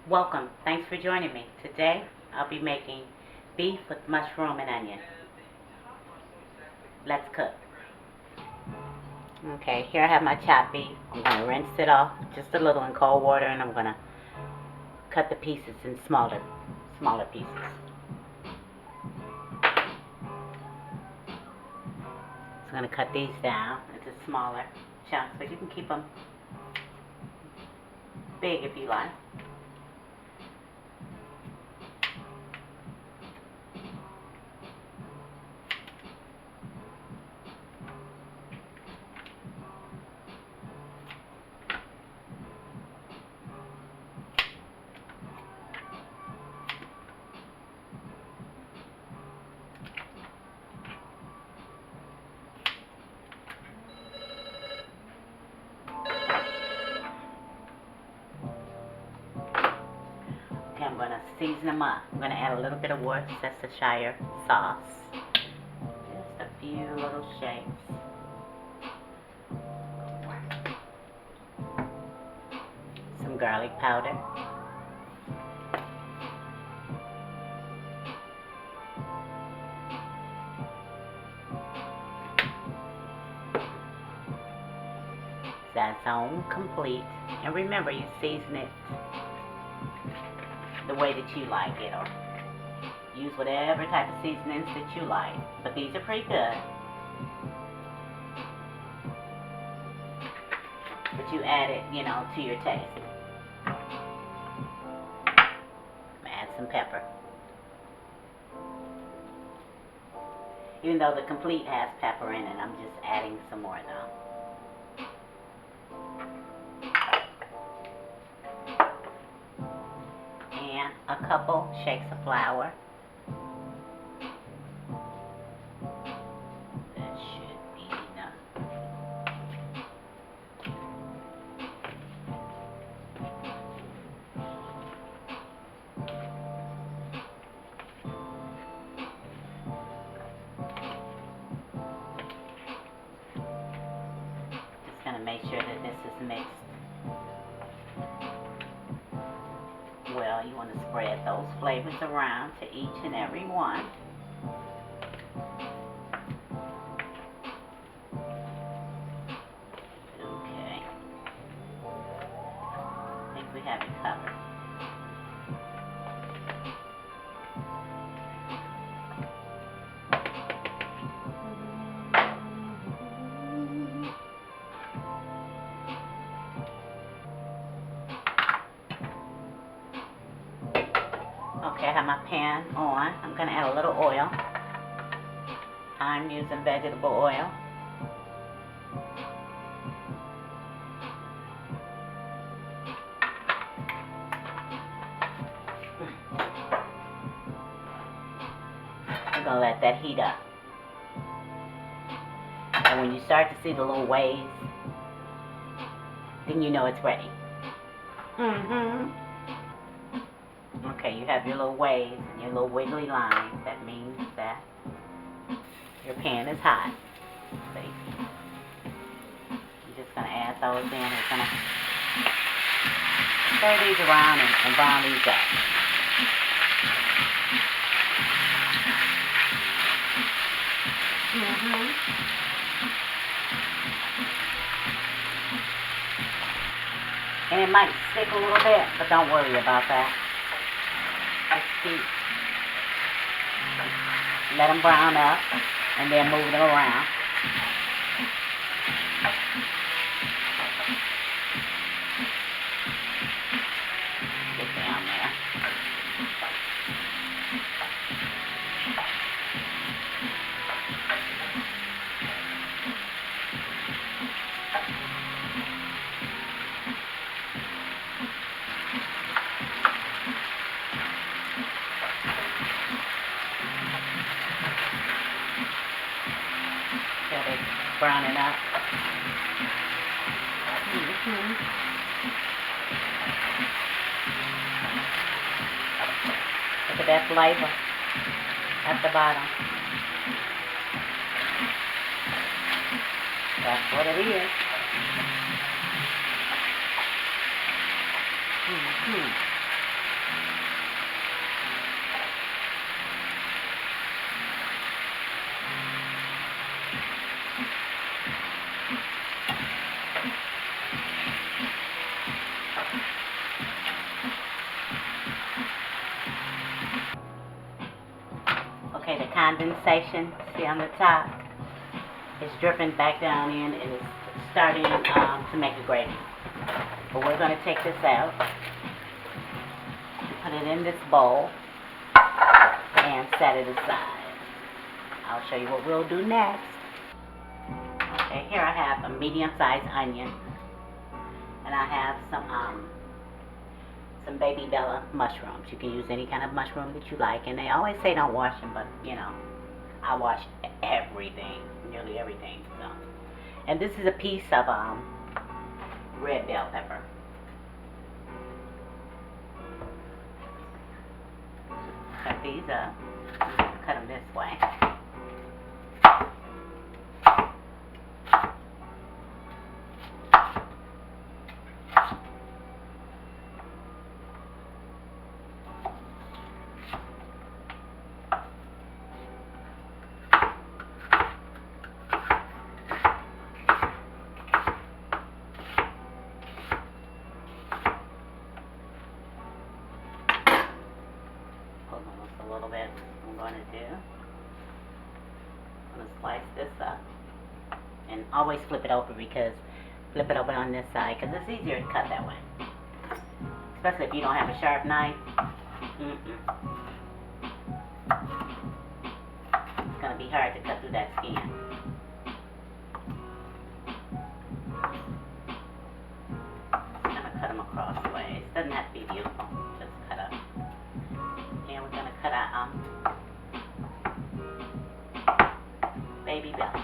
Welcome. Thanks for joining me. Today I'll be making beef with mushroom and onion. Let's cook. Okay, here I have my chopped beef. I'm going to rinse it off just a little in cold water, and I'm going to cut the pieces in smaller pieces. So I'm going to cut these down into smaller chunks, but you can keep them big if you like. Okay, I'm going to season them up. I'm going to add a little bit of Worcestershire sauce. Just a few little shakes. Some garlic powder. That's on complete. And remember, you season it the way that you like it, or use whatever type of seasonings that you like. But these are pretty good. But you add it, to your taste. Add some pepper. Even though the complete has pepper in it, I'm just adding some more though. And a couple shakes of flour. That should be enough. Just gonna make sure that this is mixed well. You want to spread those flavors around to each and every one. Okay. I think we have it covered. Okay, I have my pan on. I'm going to add a little oil. I'm using vegetable oil. I'm going to let that heat up. And when you start to see the little waves, then you know it's ready. Okay, you have your little waves and your little wiggly lines. That means that your pan is hot. See? You're just going to add those in. We're going to stir these around and brown these up. And it might stick a little bit, but don't worry about that. Just let them brown up and then move them around. Get down there. So they're browning up. Look at that flavor at the bottom. That's what it is. condensation, see on the top? It's dripping back down in and it's starting to make a gravy. But we're going to take this out and put it in this bowl and set it aside. I'll show you what we'll do next. Okay, here I have a medium-sized onion, and I have some baby bella mushrooms. You can use any kind of mushroom that you like, and they always say don't wash them, but you know, I wash everything, nearly everything. So, and this is a piece of red bell pepper. Cut these up. Cut them this way. A little bit. I'm going to do. I'm going to slice this up, and always flip it over on this side because it's easier to cut that way. Especially if you don't have a sharp knife. It's going to be hard to cut through that skin. I'm going to cut them across the ways. Doesn't have to be beautiful. Just cut up. And we're going to cut out baby bells.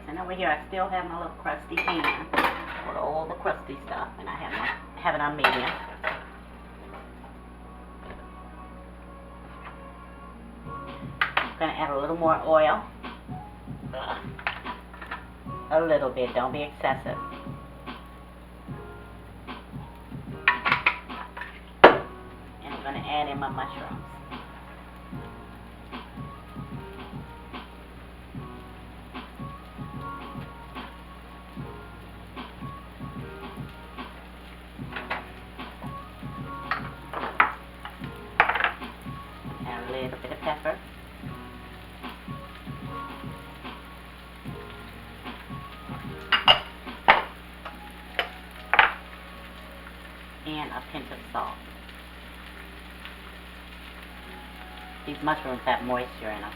And over here I still have my little crusty pan with all the crusty stuff, and I have it on medium. I'm going to add a little more oil. A little bit, don't be excessive. And I'm going to add in my mushrooms. A little bit of pepper. And a pinch of salt. These mushrooms have moisture in them.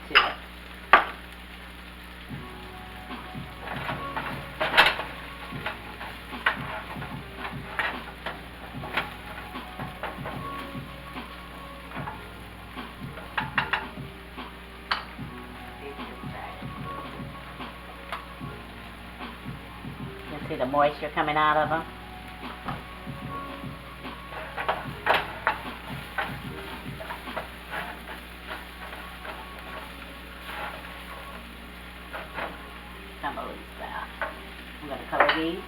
Too. See the moisture coming out of them. Some of these out. I'm going to color these.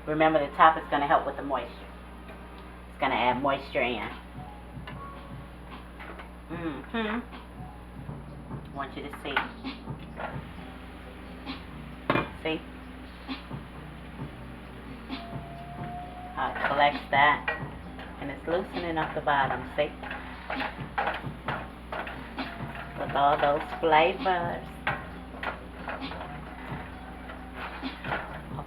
Remember, the top is going to help with the moisture. It's going to add moisture in. I want you to see. See how it collects that, and it's loosening up the bottom. See, with all those flavors.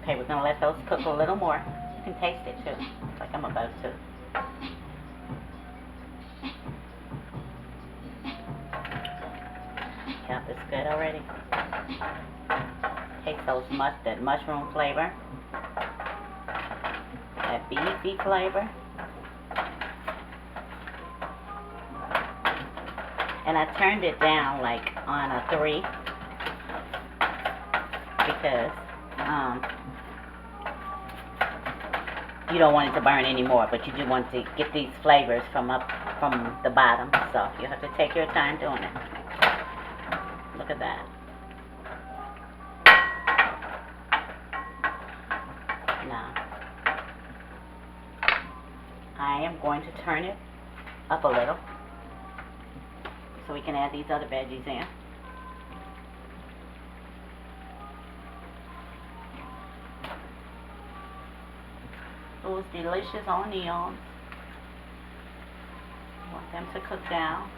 Okay, we're gonna let those cook a little more. You can taste it too, like I'm about to. is good already. Taste that mushroom flavor, that beefy flavor. And I turned it down like on a 3 because you don't want it to burn anymore, but you do want to get these flavors from the bottom. So you have to take your time doing it. Look at that. Now, I am going to turn it up a little so we can add these other veggies in. Those delicious onions. I want them to cook down.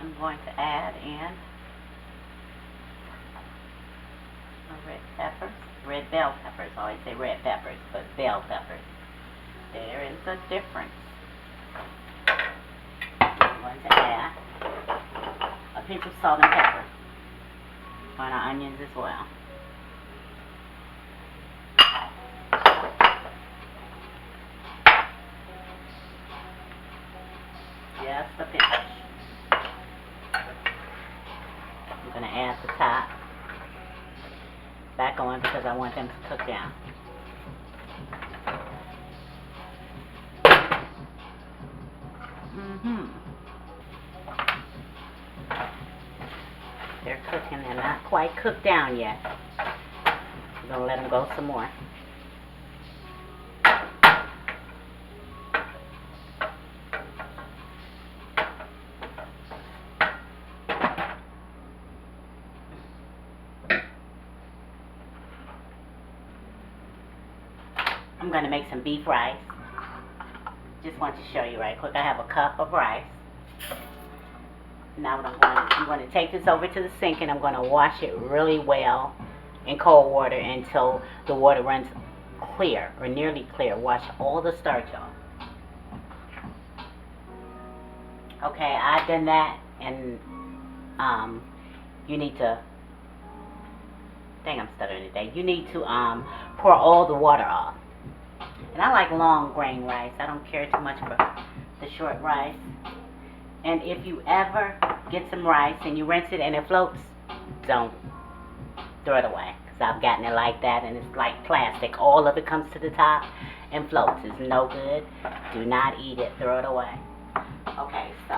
I'm going to add in red bell peppers. I always say red peppers, but bell peppers. There is a difference. I'm going to add a pinch of salt and pepper on our onions as well. Just a pinch. I'm going to add the top back on because I want them to cook down. They're cooking. They're not quite cooked down yet. I'm going to let them go some more. I'm going to make some beef rice. Just want to show you right quick. I have a cup of rice. Now what I'm going to take this over to the sink and I'm going to wash it really well in cold water until the water runs clear or nearly clear. Wash all the starch off. Okay, I've done that, and you need to, dang, I'm stuttering today. You need to pour all the water off. And I like long grain rice. I don't care too much for the short rice. And if you ever get some rice and you rinse it and it floats, don't throw it away. Because I've gotten it like that and it's like plastic. All of it comes to the top and floats. It's no good. Do not eat it. Throw it away. Okay, so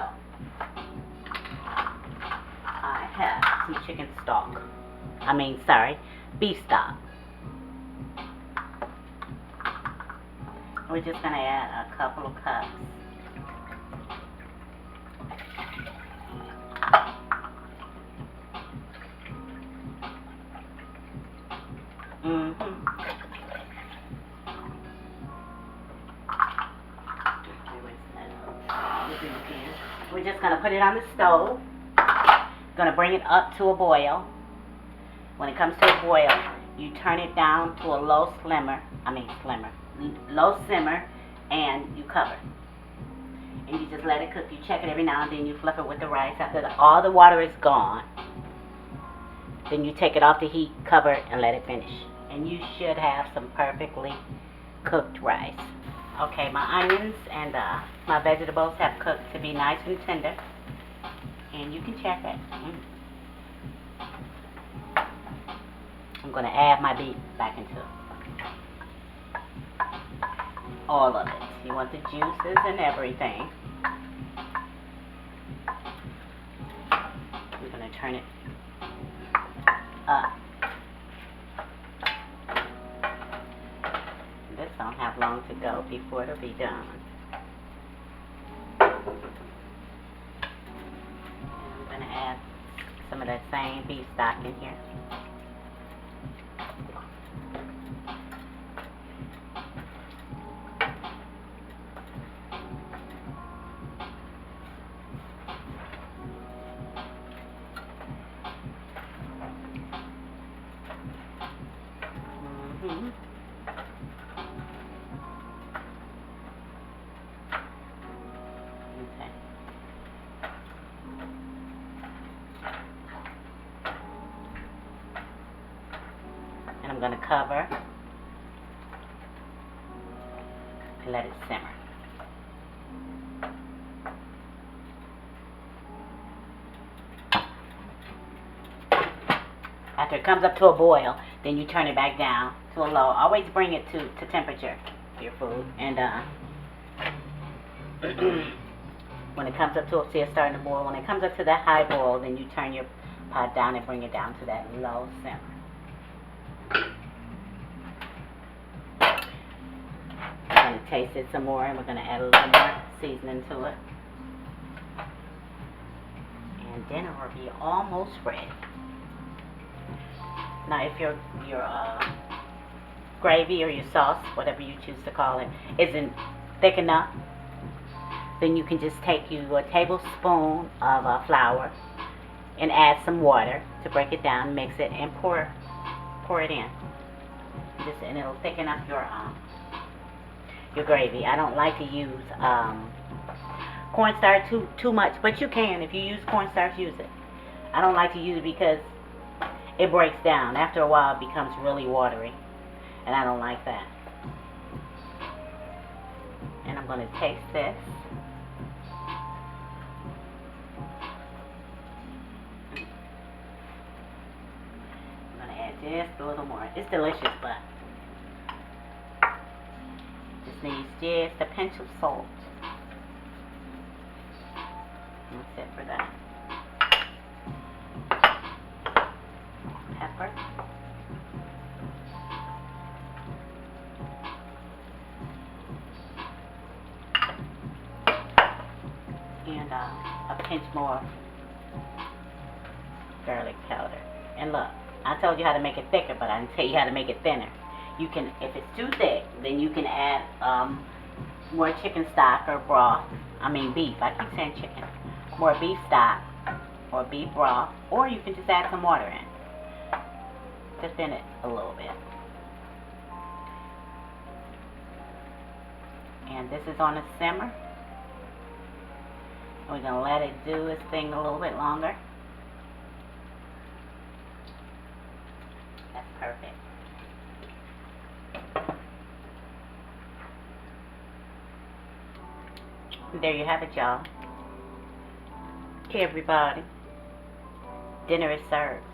I have some chicken stock. Beef stock. We're just going to add a couple of cups. We're just going to put it on the stove. Going to bring it up to a boil. When it comes to a boil, you turn it down to a low simmer, and you cover. And you just let it cook. You check it every now and then. You flip it with the rice. After all the water is gone, then you take it off the heat, cover it, and let it finish. And you should have some perfectly cooked rice. Okay, my onions and my vegetables have cooked to be nice and tender. And you can check it. I'm going to add my beef back into it. All of it. You want the juices and everything. We're going to turn it up. This don't have long to go before it'll be done. And I'm going to add some of that same beef stock in here. cover and let it simmer. After it comes up to a boil, then you turn it back down to a low. Always bring it to temperature, your food. And when it comes up to, see it's starting to boil. When it comes up to that high boil, then you turn your pot down and bring it down to that low simmer. We're going to taste it some more, and we're going to add a little more seasoning to it. And dinner will be almost ready. Now, if your gravy or your sauce, whatever you choose to call it, isn't thick enough, then you can just take you a tablespoon of flour and add some water to break it down, mix it, and pour it in. And it'll thicken up your gravy. I don't like to use cornstarch too much, but you can. If you use cornstarch, use it. I don't like to use it because it breaks down. After a while, it becomes really watery, and I don't like that. And I'm going to taste this. I'm going to add just a little more. It's delicious, but just needs just a pinch of salt. That's it for that. Pepper. And a pinch more garlic powder. And look, I told you how to make it thicker, but I didn't tell you how to make it thinner. You can, if it's too thick, then you can add more chicken stock or broth. I mean beef. I keep saying chicken. More beef stock or beef broth, or you can just add some water in to thin it a little bit. And this is on a simmer. We're going to let it do its thing a little bit longer. That's perfect. And there you have it, y'all. Okay, everybody. Dinner is served.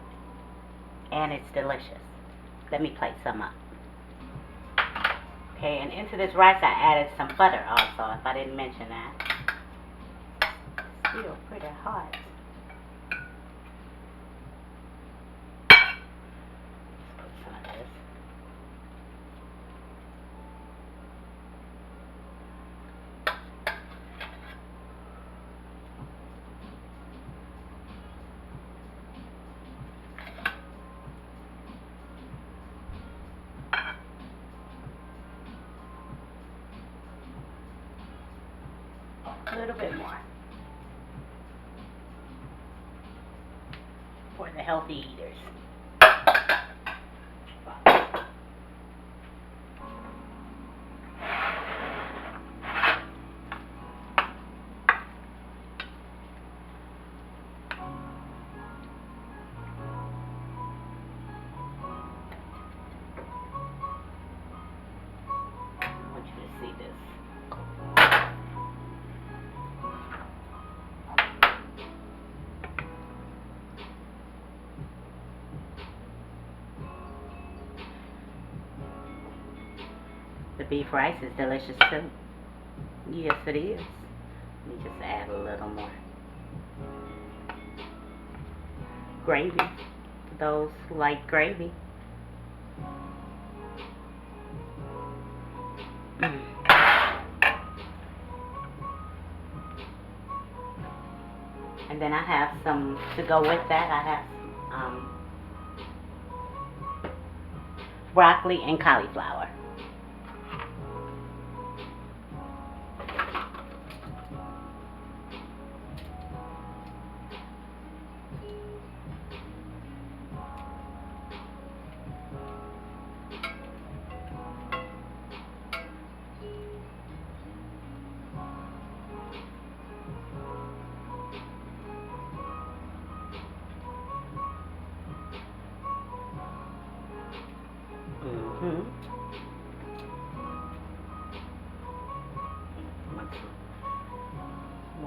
And it's delicious. Let me plate some up. Okay, and into this rice I added some butter also, if I didn't mention that. Still pretty hot. Let's put some of this. A little bit more for the healthy eaters. I want you to see this. The beef rice is delicious too. Yes, it is. Let me just add a little more gravy for those who like gravy. And then I have some to go with that. I have broccoli and cauliflower.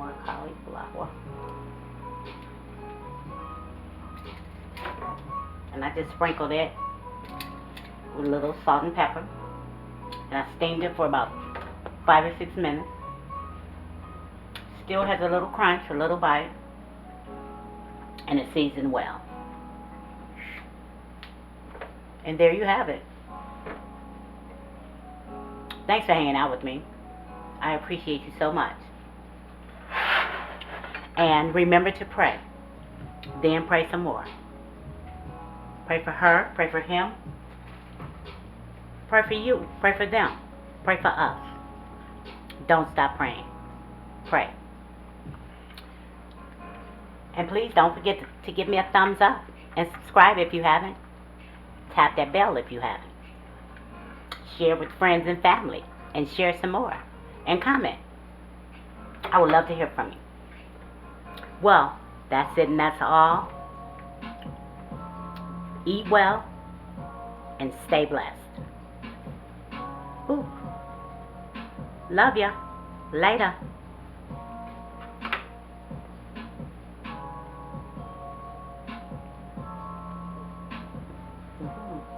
more cauliflower. And I just sprinkled it with a little salt and pepper. And I steamed it for about 5 or 6 minutes. Still has a little crunch, a little bite. And it's seasoned well. And there you have it. Thanks for hanging out with me. I appreciate you so much. And remember to pray. Then pray some more. Pray for her. Pray for him. Pray for you. Pray for them. Pray for us. Don't stop praying. Pray. And please don't forget to give me a thumbs up. And subscribe if you haven't. Tap that bell if you haven't. Share with friends and family. And share some more. And comment. I would love to hear from you. Well, that's it and that's all. Eat well and stay blessed. Ooh. Love ya. Later. Mm-hmm.